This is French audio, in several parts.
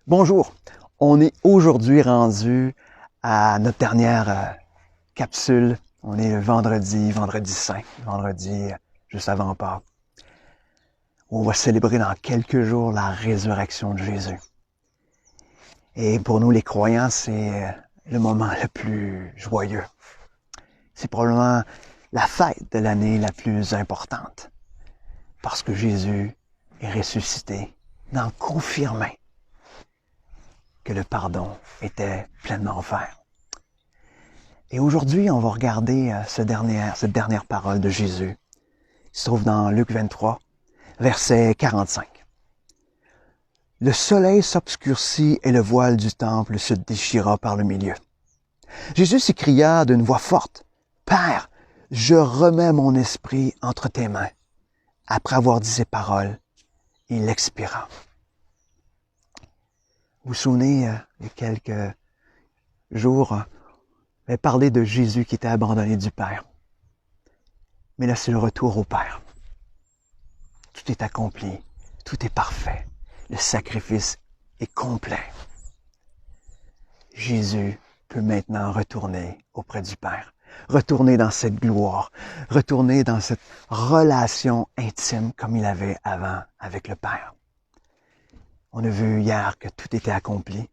Bonjour, on est aujourd'hui rendu à notre dernière capsule. On est le vendredi saint, vendredi juste avant Pâques. On va célébrer dans quelques jours la résurrection de Jésus. Et pour nous les croyants, c'est le moment le plus joyeux. C'est probablement la fête de l'année la plus importante. Parce que Jésus est ressuscité, d'en confirmer que le pardon était pleinement offert. Et aujourd'hui, on va regarder cette dernière parole de Jésus, qui se trouve dans Luc 23, verset 45. Le soleil s'obscurcit et le voile du temple se déchira par le milieu. Jésus s'écria d'une voix forte, « Père, je remets mon esprit entre tes mains. » Après avoir dit ces paroles, il expira. Vous vous souvenez, il y a quelques jours, on avait parlé de Jésus qui était abandonné du Père. Mais là, c'est le retour au Père. Tout est accompli, tout est parfait. Le sacrifice est complet. Jésus peut maintenant retourner auprès du Père, retourner dans cette gloire, retourner dans cette relation intime comme il avait avant avec le Père. On a vu hier que tout était accompli.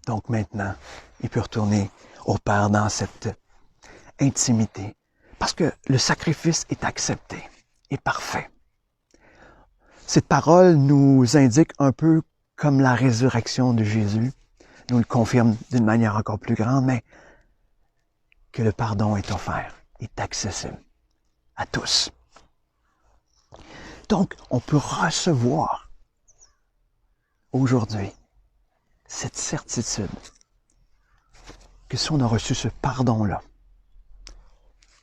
Donc maintenant, il peut retourner au Père dans cette intimité. Parce que le sacrifice est accepté, est parfait. Cette parole nous indique un peu comme la résurrection de Jésus, nous le confirme d'une manière encore plus grande, mais que le pardon est offert, est accessible à tous. Donc, on peut recevoir aujourd'hui cette certitude que si on a reçu ce pardon-là,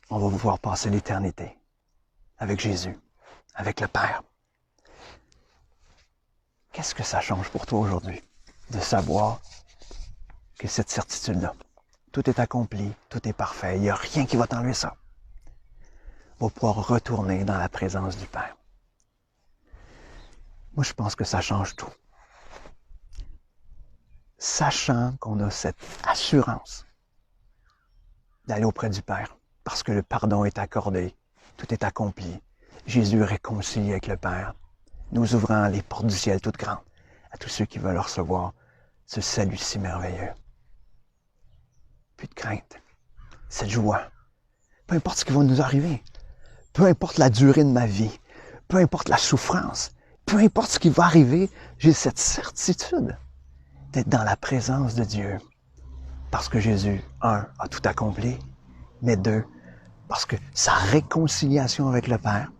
on va pouvoir passer l'éternité avec Jésus, avec le Père. Qu'est-ce que ça change pour toi aujourd'hui de savoir que cette certitude-là, tout est accompli, tout est parfait, il n'y a rien qui va t'enlever ça. On va pouvoir retourner dans la présence du Père. Moi, je pense que ça change tout. Sachant qu'on a cette assurance d'aller auprès du Père, parce que le pardon est accordé, tout est accompli. Jésus est réconcilié avec le Père, nous ouvrant les portes du ciel toutes grandes à tous ceux qui veulent recevoir ce salut si merveilleux. Plus de crainte, cette joie. Peu importe ce qui va nous arriver, peu importe la durée de ma vie, peu importe la souffrance, peu importe ce qui va arriver, j'ai cette certitude d'être dans la présence de Dieu. Parce que Jésus, un, a tout accompli, mais deux, parce que sa réconciliation avec le Père,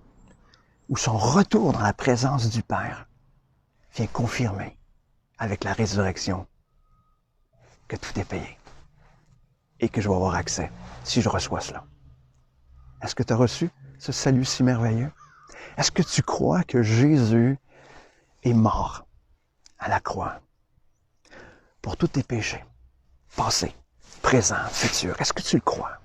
ou son retour dans la présence du Père, vient confirmer avec la résurrection que tout est payé et que je vais avoir accès si je reçois cela. Est-ce que tu as reçu ce salut si merveilleux? Est-ce que tu crois que Jésus est mort à la croix pour tous tes péchés, passés, présents, futurs? Est-ce que tu le crois?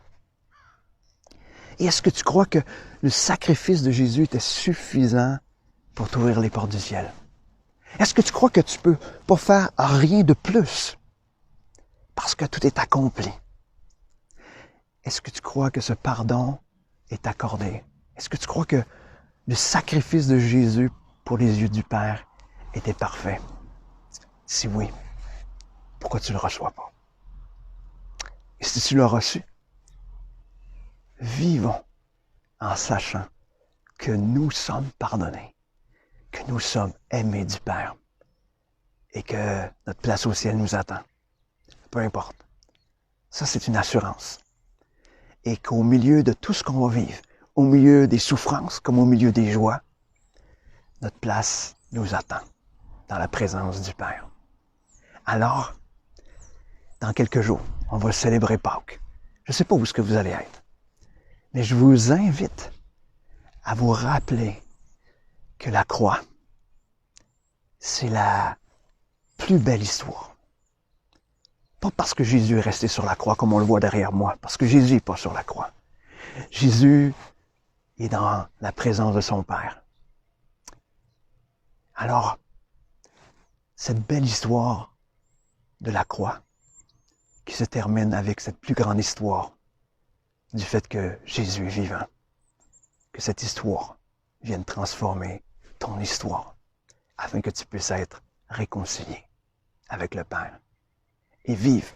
Et est-ce que tu crois que le sacrifice de Jésus était suffisant pour t'ouvrir les portes du ciel? Est-ce que tu crois que tu peux pas faire rien de plus parce que tout est accompli? Est-ce que tu crois que ce pardon est accordé? Est-ce que tu crois que le sacrifice de Jésus pour les yeux du Père était parfait? Si oui, pourquoi tu ne le reçois pas? Et si tu l'as reçu, vivons en sachant que nous sommes pardonnés, que nous sommes aimés du Père et que notre place au ciel nous attend. Peu importe. Ça, c'est une assurance. Et qu'au milieu de tout ce qu'on va vivre, au milieu des souffrances comme au milieu des joies, notre place nous attend dans la présence du Père. Alors, dans quelques jours, on va célébrer Pâques. Je ne sais pas où est-ce que vous allez être, mais je vous invite à vous rappeler que la croix, c'est la plus belle histoire. Pas parce que Jésus est resté sur la croix comme on le voit derrière moi, parce que Jésus n'est pas sur la croix. Jésus est dans la présence de son Père. Alors, cette belle histoire de la croix qui se termine avec cette plus grande histoire du fait que Jésus est vivant. Que cette histoire vienne transformer ton histoire afin que tu puisses être réconcilié avec le Père et vivre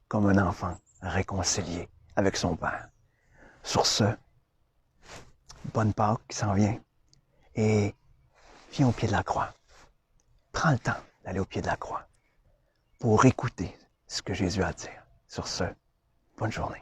comme un enfant réconcilié avec son Père. Sur ce, bonne Pâques qui s'en vient et viens au pied de la croix. Prends le temps d'aller au pied de la croix pour écouter ce que Jésus a à dire. Sur ce, bonne journée.